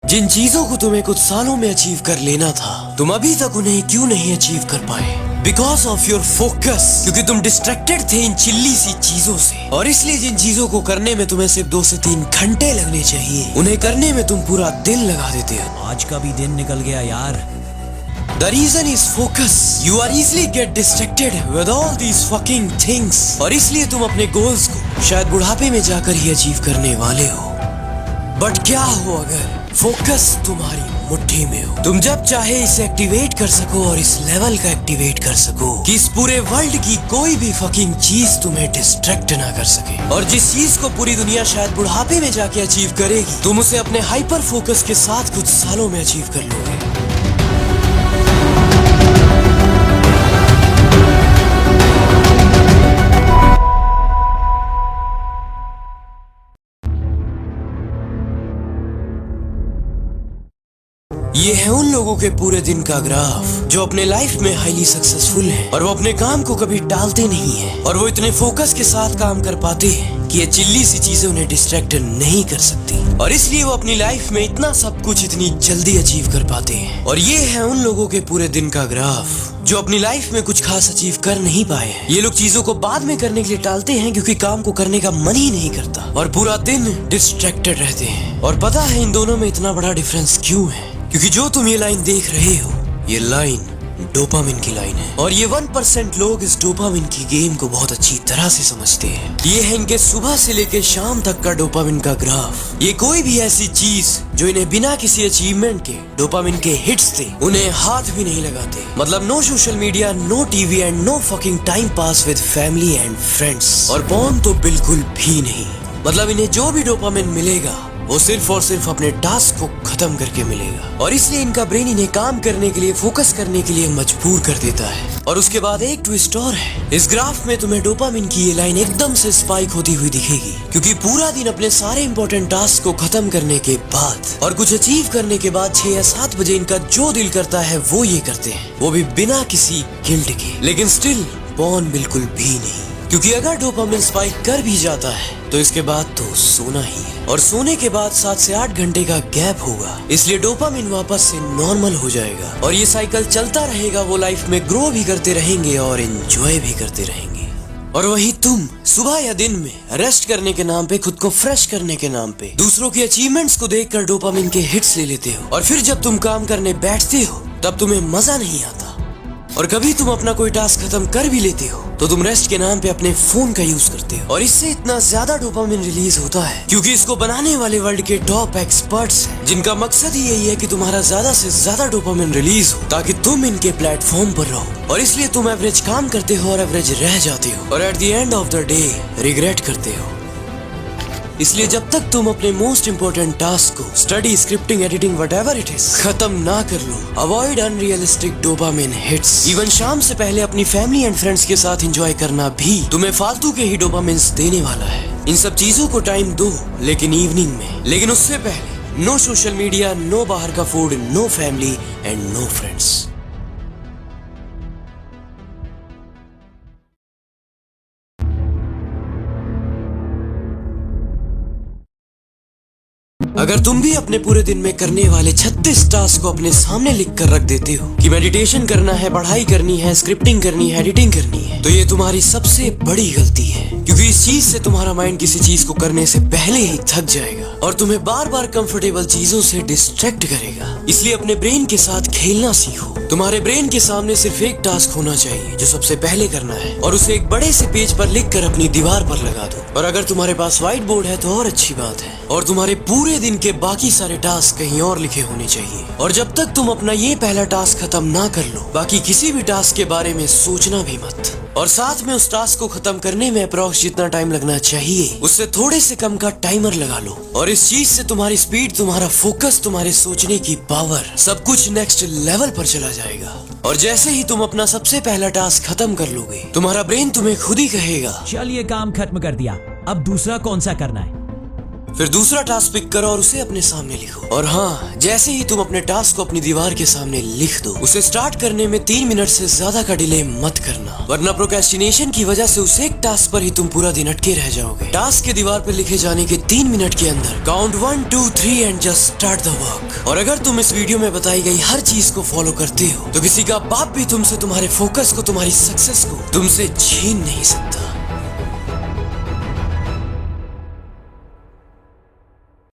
जिन चीजों को तुम्हें कुछ सालों में अचीव कर लेना था, तुम अभी तक उन्हें क्यों नहीं अचीव कर पाए? बिकॉज ऑफ योर फोकस, क्योंकि तुम डिस्ट्रैक्टेड थे इन चिल्ली सी चीजों से। और इसलिए जिन चीजों को करने में तुम्हें सिर्फ 2 से 3 घंटे लगने चाहिए, उन्हें करने में तुम पूरा दिन लगा देते हो। आज का भी दिन निकल गया यार। The reason is focus. You are easily get distracted with all these fucking things. और इसलिए तुम अपने गोल्स को शायद बुढ़ापे में जाकर ही अचीव करने वाले हो। बट क्या हो अगर फोकस तुम्हारी मुट्ठी में हो? तुम जब चाहे इसे एक्टिवेट कर सको और इस लेवल का एक्टिवेट कर सको कि इस पूरे वर्ल्ड की कोई भी फकिंग चीज तुम्हें डिस्ट्रैक्ट ना कर सके। और जिस चीज को पूरी दुनिया शायद बुढ़ापे में जाके अचीव करेगी, तुम उसे अपने हाइपर फोकस के साथ कुछ सालों में अचीव कर लोगे। ये है उन लोगों के पूरे दिन का ग्राफ जो अपने लाइफ में हाईली सक्सेसफुल हैं और वो अपने काम को कभी टालते नहीं हैं और वो इतने फोकस के साथ काम कर पाते हैं कि ये चिल्ली सी चीजें उन्हें डिस्ट्रैक्ट नहीं कर सकती। और इसलिए वो अपनी लाइफ में इतना सब कुछ इतनी जल्दी अचीव कर पाते हैं। और ये है उन लोगों के पूरे दिन का ग्राफ जो अपनी लाइफ में कुछ खास अचीव कर नहीं पाए हैं। ये लोग चीजों को बाद में करने के लिए टालते हैं क्योंकि काम को करने का मन ही नहीं करता और पूरा दिन डिस्ट्रैक्टेड रहते हैं। और पता है इन दोनों में इतना बड़ा डिफरेंस क्यों है? क्योंकि जो तुम ये लाइन देख रहे हो, ये लाइन डोपामिन की लाइन है। और ये 1% लोग इस डोपामिन की गेम को बहुत अच्छी तरह से समझते हैं। ये है इनके सुबह से लेकर शाम तक का डोपामिन का ग्राफ। ये कोई भी ऐसी चीज जो इन्हें बिना किसी अचीवमेंट के डोपामिन के हिट्स दे, उन्हें हाथ भी नहीं लगाते। मतलब no social media, no TV and no fucking time pass with family and friends. और पॉर्न तो बिल्कुल भी नहीं। मतलब इन्हें जो भी डोपामिन मिलेगा वो सिर्फ और सिर्फ अपने टास्क को खत्म करके मिलेगा। और इसलिए इनका ब्रेन इन्हें काम करने के लिए, फोकस करने के लिए मजबूर कर देता है। और उसके बाद एक ट्विस्ट और है, इस ग्राफ में तुम्हें डोपामिन की ये लाइन एकदम से स्पाइक होती हुई दिखेगी क्योंकि पूरा दिन अपने सारे इंपॉर्टेंट टास्क को खत्म करने के बाद और कुछ अचीव करने के बाद 6 या 7 बजे इनका जो दिल करता है वो ये करते हैं, वो भी बिना किसी गिल्ट के। लेकिन स्टिल पॉर्न बिल्कुल भी नहीं, क्योंकि अगर डोपामिन स्पाइक कर भी जाता है तो इसके बाद तो सोना ही है। और सोने के बाद 7 से 8 घंटे का गैप होगा, इसलिए डोपामिन वापस से नॉर्मल हो जाएगा और ये साइकिल चलता रहेगा। वो लाइफ में ग्रो भी करते रहेंगे और एंजॉय भी करते रहेंगे। और वहीं तुम सुबह या दिन में रेस्ट करने के नाम पे, खुद को फ्रेश करने के नाम पे दूसरों के अचीवमेंट्स को देखकर डोपामिन के हिट्स ले लेते हो। और फिर जब तुम काम करने बैठते हो तब तुम्हें मजा नहीं आता। और कभी तुम अपना कोई टास्क खत्म कर भी लेते हो तो तुम रेस्ट के नाम पे अपने फोन का यूज करते हो। और इससे इतना ज्यादा डोपामिन रिलीज होता है क्योंकि इसको बनाने वाले वर्ल्ड के टॉप एक्सपर्ट्स हैं, जिनका मकसद ही यही है कि तुम्हारा ज्यादा से ज्यादा डोपामिन रिलीज हो ताकि तुम इनके प्लेटफॉर्म पर रहो। और इसलिए तुम एवरेज काम करते हो और एवरेज रह जाते हो और at the end of the day regret करते हो। इसलिए जब तक तुम अपने मोस्ट इंपोर्टेंट टास्क को, study, scripting, editing, whatever it is, खत्म ना कर लो, avoid unrealistic dopamine hits. Even शाम से पहले अपनी फैमिली एंड फ्रेंड्स के साथ एंजॉय करना भी तुम्हें फालतू के ही डोपामिन्स देने वाला है। इन सब चीजों को टाइम दो, लेकिन इवनिंग में। लेकिन उससे पहले नो सोशल मीडिया, नो बाहर का food, no family and no friends. अगर तुम भी अपने पूरे दिन में करने वाले 36 टास्क को अपने सामने लिख कर रख देते हो कि मेडिटेशन करना है, पढ़ाई करनी है, स्क्रिप्टिंग करनी है, एडिटिंग करनी है, तो ये तुम्हारी सबसे बड़ी गलती है। क्योंकि इस चीज से तुम्हारा माइंड किसी चीज को करने से पहले ही थक जाएगा और तुम्हें बार बार कंफर्टेबल चीजों से डिस्ट्रैक्ट करेगा। इसलिए अपने ब्रेन के साथ खेलना सीखो। तुम्हारे ब्रेन के सामने सिर्फ एक टास्क होना चाहिए जो सबसे पहले करना है, और उसे एक बड़े से पेज पर लिख कर अपनी दीवार पर लगा दो। और अगर तुम्हारे पास व्हाइट बोर्ड है तो और अच्छी बात है। और तुम्हारे पूरे दिन के बाकी सारे टास्क कहीं और लिखे होने चाहिए। और जब तक तुम अपना ये पहला टास्क खत्म ना कर लो, बाकी किसी भी टास्क के बारे में सोचना भी मत। और साथ में उस टास्क को खत्म करने में अप्रॉक्स जितना टाइम लगना चाहिए उससे थोड़े से कम का टाइमर लगा लो। और इस चीज से तुम्हारी स्पीड, तुम्हारा फोकस, तुम्हारे सोचने की पावर, सब कुछ नेक्स्ट लेवल पर चला जाएगा। और जैसे ही तुम अपना सबसे पहला टास्क खत्म कर लोगे, तुम्हारा ब्रेन तुम्हें खुद ही कहेगा, चल ये काम खत्म कर दिया, अब दूसरा कौन सा करना है। फिर दूसरा टास्क पिक करो और उसे अपने सामने लिखो। और हाँ, जैसे ही तुम अपने टास्क को अपनी दीवार के सामने लिख दो, उसे स्टार्ट करने में 3 मिनट से ज्यादा का डिले मत करना, वरना प्रोक्रेस्टिनेशन की वजह से उस एक टास्क पर ही तुम पूरा दिन अटके रह जाओगे। टास्क के दीवार पर लिखे जाने के 3 मिनट के अंदर count 1 2 3 and just start the work. और अगर तुम इस वीडियो में बताई गई हर चीज को फॉलो करते हो तो किसी का बाप भी तुमसे, तुम्हारे फोकस को, तुम्हारी सक्सेस को तुमसे छीन नहीं सकता।